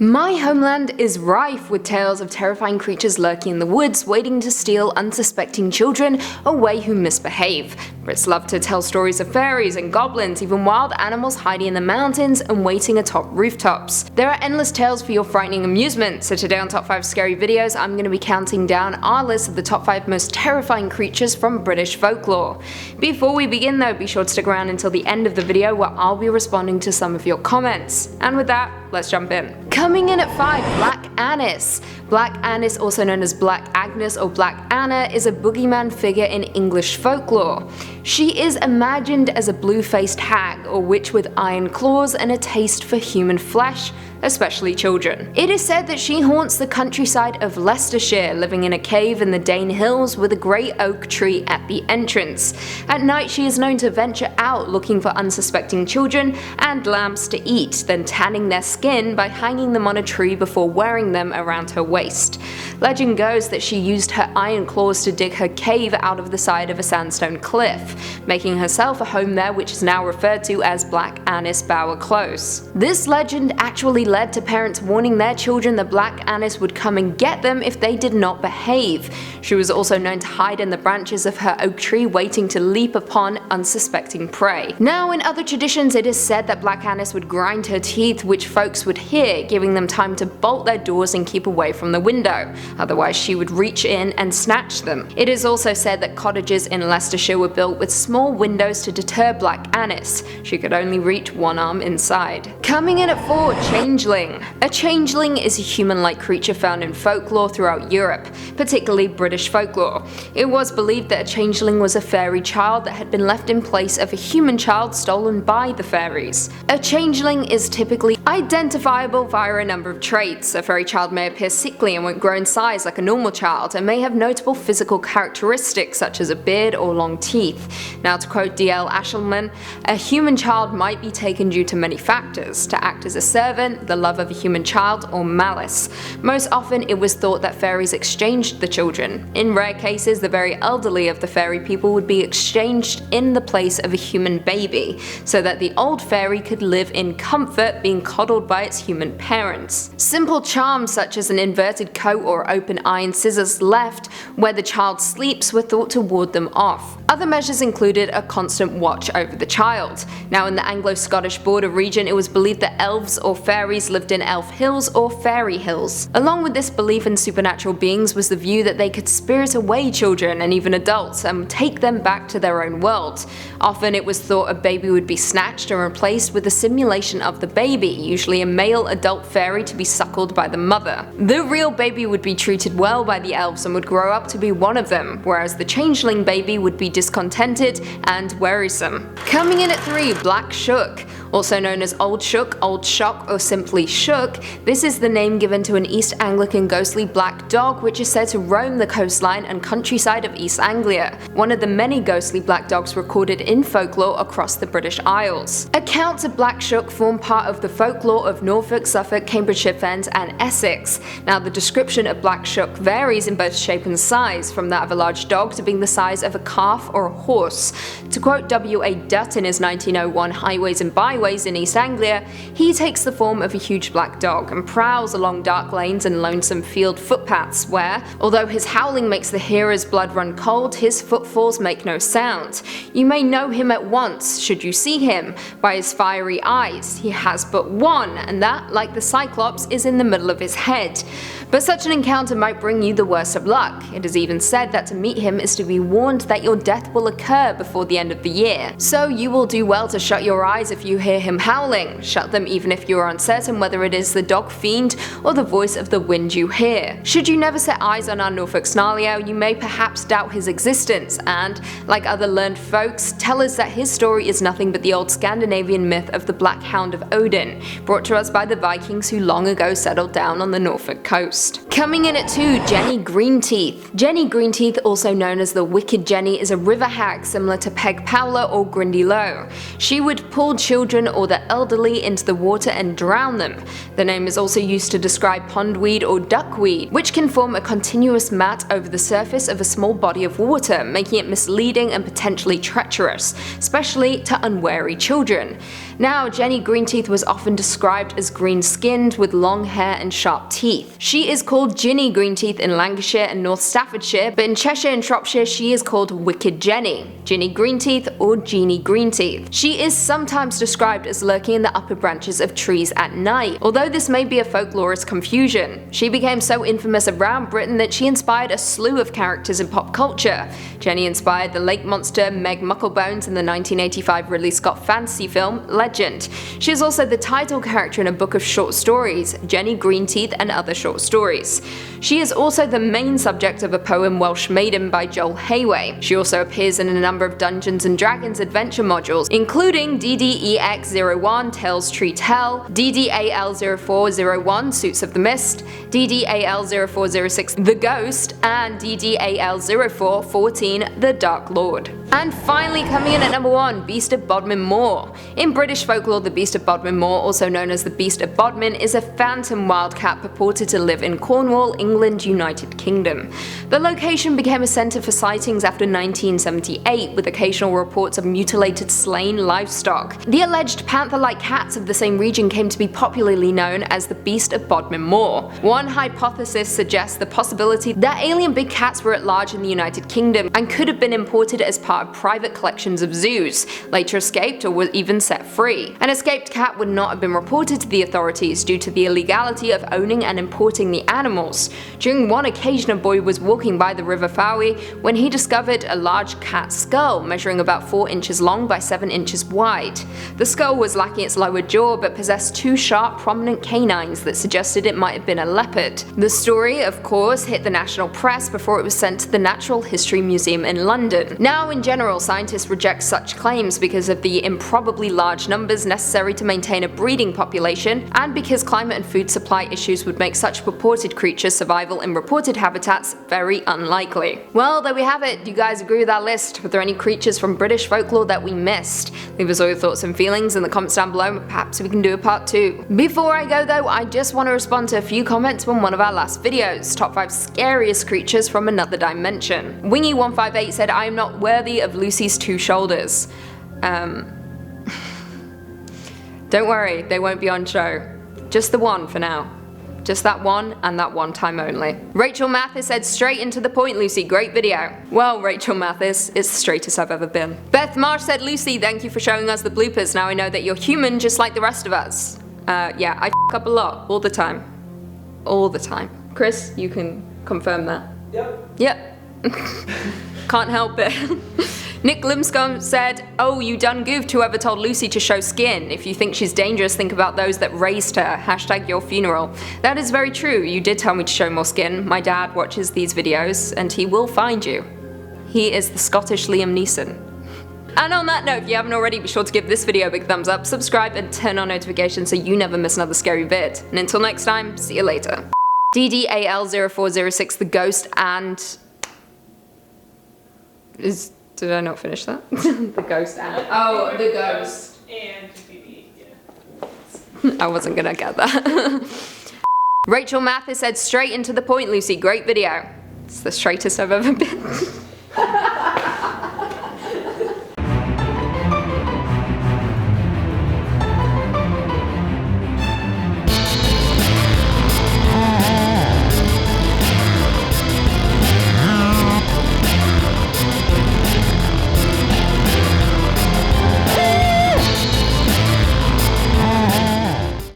My homeland is rife with tales of terrifying creatures lurking in the woods, waiting to steal unsuspecting children away who misbehave. Brits love to tell stories of fairies and goblins, even wild animals hiding in the mountains and waiting atop rooftops. There are endless tales for your frightening amusement, so today on Top 5 Scary Videos I'm going to be counting down our list of the top 5 most terrifying creatures from British folklore. Before we begin though, be sure to stick around until the end of the video where I'll be responding to some of your comments. And with that, let's jump in. Coming in at 5, Black Anse. Black Anse, also known as Black Agnes or Black Anna, is a boogeyman figure in English folklore. She is imagined as a blue-faced hag or witch with iron claws and a taste for human flesh, especially children. It is said that she haunts the countryside of Leicestershire, living in a cave in the Dane Hills with a great oak tree at the entrance. At night she is known to venture out looking for unsuspecting children and lambs to eat, then tanning their skin by hanging them on a tree before wearing them around her waist. Legend goes that she used her iron claws to dig her cave out of the side of a sandstone cliff, making herself a home there, which is now referred to as Black Anse Bower Close. This legend actually led to parents warning their children that Black Anse would come and get them if they did not behave. She was also known to hide in the branches of her oak tree, waiting to leap upon unsuspecting prey. Now, in other traditions, it is said that Black Anse would grind her teeth, which folks would hear, giving them time to bolt their doors and keep away from the window. Otherwise, she would reach in and snatch them. It is also said that cottages in Leicestershire were built with small windows to deter Black Anse. She could only reach one arm inside. Coming in at 4, Changeling. A changeling is a human-like creature found in folklore throughout Europe, particularly British folklore. It was believed that a changeling was a fairy child that had been left in place of a human child stolen by the fairies. A changeling is typically identifiable via a number of traits. A fairy child may appear sickly and won't grow in size like a normal child, and may have notable physical characteristics such as a beard or long teeth. Now, to quote D.L. Ashelman, a human child might be taken due to many factors: to act as a servant, the love of a human child, or malice. Most often it was thought that fairies exchanged the children. In rare cases, the very elderly of the fairy people would be exchanged in the place of a human baby, so that the old fairy could live in comfort being coddled by its human parents. Simple charms such as an inverted coat or open iron scissors left where the child sleeps were thought to ward them off. Other measures included a constant watch over the child. Now, in the Anglo-Scottish border region, it was believed that elves or fairies lived in elf hills or fairy hills. Along with this belief in supernatural beings was the view that they could spirit away children and even adults and take them back to their own world. Often it was thought a baby would be snatched and replaced with a simulation of the baby, usually a male adult fairy to be suckled by the mother. The real baby would be treated well by the elves and would grow up to be one of them, whereas the changeling baby would be discontented and wearisome. Coming in at 3, Black Shook. Also known as Old Shook, Old Shock, or simply Shook, this is the name given to an East Anglian ghostly black dog which is said to roam the coastline and countryside of East Anglia, one of the many ghostly black dogs recorded in folklore across the British Isles. Accounts of Black Shook form part of the folklore of Norfolk, Suffolk, Cambridgeshire Fens, and Essex. Now, the description of Black Shook varies in both shape and size, from that of a large dog to being the size of a calf or a horse. To quote W.A. Dutt in his 1901 Highways and Byways in East Anglia, he takes the form of a huge black dog and prowls along dark lanes and lonesome field footpaths where, although his howling makes the hearer's blood run cold, his footfalls make no sound. You may know him at once, should you see him, by his fiery eyes. He has but one, and that, like the Cyclops, is in the middle of his head. But such an encounter might bring you the worst of luck. It is even said that to meet him is to be warned that your death will occur before the end of the year. So you will do well to shut your eyes if you hear him howling. Shut them even if you are uncertain whether it is the dog fiend or the voice of the wind you hear. Should you never set eyes on our Norfolk Snarlio, you may perhaps doubt his existence and, like other learned folks, tell us that his story is nothing but the old Scandinavian myth of the Black Hound of Odin, brought to us by the Vikings who long ago settled down on the Norfolk coast. Coming in at 2, Jenny Greenteeth. Jenny Greenteeth, also known as the Wicked Jenny, is a river hag similar to Peg Powler or Grindy Low. She would pull children or the elderly into the water and drown them. The name is also used to describe pondweed or duckweed, which can form a continuous mat over the surface of a small body of water, making it misleading and potentially treacherous, especially to unwary children. Now, Jenny Greenteeth was often described as green-skinned with long hair and sharp teeth. She is called Ginny Greenteeth in Lancashire and North Staffordshire, but in Cheshire and Shropshire she is called Wicked Jenny, Ginny Greenteeth or Jeannie Greenteeth. She is sometimes described as lurking in the upper branches of trees at night, although this may be a folklorist confusion. She became so infamous around Britain that she inspired a slew of characters in pop culture. Jenny inspired the lake monster Meg Mucklebones in the 1985 Ridley Scott fantasy film Legend. She is also the title character in a book of short stories, Jenny Greenteeth and Other Short Stories. She is also the main subject of a poem Welsh Maiden by Joel Hayway. She also appears in a number of Dungeons & Dragons adventure modules, including DDEX01 Tales Treat Hell, DDAL0401 Suits of the Mist, DDAL0406 The Ghost, and DDAL0414 The Dark Lord. And finally, coming in at number 1, Beast of Bodmin Moor. In British folklore, the Beast of Bodmin Moor, also known as the Beast of Bodmin, is a phantom wildcat purported to live in Cornwall, England, United Kingdom. The location became a centre for sightings after 1978, with occasional reports of mutilated slain livestock. The alleged panther-like cats of the same region came to be popularly known as the Beast of Bodmin Moor. One hypothesis suggests the possibility that alien big cats were at large in the United Kingdom and could have been imported as part of private collections of zoos, later escaped or were even set free. An escaped cat would not have been reported to the authorities due to the illegality of owning and importing the animals. During one occasion, a boy was walking by the River Fowey when he discovered a large cat skull measuring about 4 inches long by 7 inches wide. The skull was lacking its lower jaw but possessed 2 sharp, prominent canines that suggested it might have been a leopard. The story, of course, hit the national press before it was sent to the Natural History Museum in London. Now, in general, scientists reject such claims because of the improbably large numbers necessary to maintain a breeding population, and because climate and food supply issues would make such purported creatures' survival in reported habitats very unlikely. Well, there we have it. Do you guys agree with our list? Were there any creatures from British folklore that we missed? Leave us all your thoughts and feelings in the comments down below. Perhaps we can do a part 2. Before I go though, I just want to respond to a few comments from one of our last videos, top 5 scariest creatures from another dimension. Wingy158 said, I am not worthy of Lucy's 2 shoulders. Don't worry, they won't be on show. Just the one for now. Just that one, and that one time only. Rachel Mathis said, straight into the point, Lucy, great video. Well, Rachel Mathis, it's the straightest I've ever been. Beth Marsh said, Lucy, thank you for showing us the bloopers. Now I know that you're human just like the rest of us. Yeah, I f up a lot, all the time. All the time. Chris, you can confirm that. Yep. Can't help it. Nick Limscombe said, oh, you done goofed, whoever told Lucy to show skin. If you think she's dangerous, think about those that raised her. Hashtag your funeral. That is very true. You did tell me to show more skin. My dad watches these videos, and he will find you. He is the Scottish Liam Neeson. And on that note, if you haven't already, be sure to give this video a big thumbs up, subscribe, and turn on notifications so you never miss another scary vid. And until next time, see you later. DDAL0406 The Ghost and... Did I not finish that? The Ghost and... Oh, The Ghost. And BB, yeah. I wasn't gonna get that. Rachel Mathis said, straight into the point, Lucy, great video. It's the straightest I've ever been.